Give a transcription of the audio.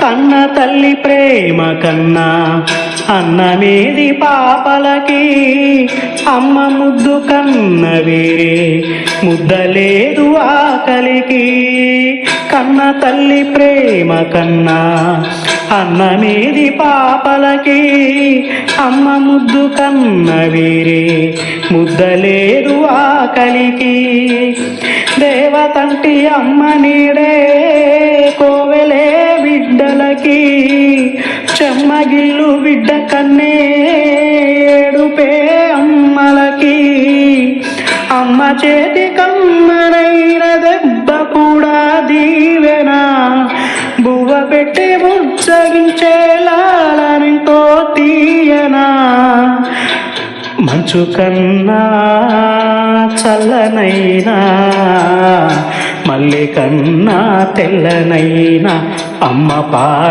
కన్న తల్లి ప్రేమ కన్నా అన్నమేది పాపలకి, అమ్మ ముద్దు కన్న వేరే ముద్దలేదు ఆకలికి. కన్న తల్లి ప్రేమ కన్నా అన్నమేది పాపలకి, అమ్మ ముద్దు కన్న వేరే ముద్దలేదు ఆకలికి. దేవతంటి అమ్మ నీడే కోవెలే బిడ్డలకి, చెమ్మగిల్లు బిడ్డ కన్నే ఏడుపే అమ్మలకి. అమ్మ చేతి కమ్మనైన దెబ్బ కూడా దీవెనా, బువ్వ పెట్టి ముచ్చగించే లాలనితో తీయనా. మంచు కన్నా చల్లనైనా మల్లె కన్నా తెల్లనైనా అమ్మ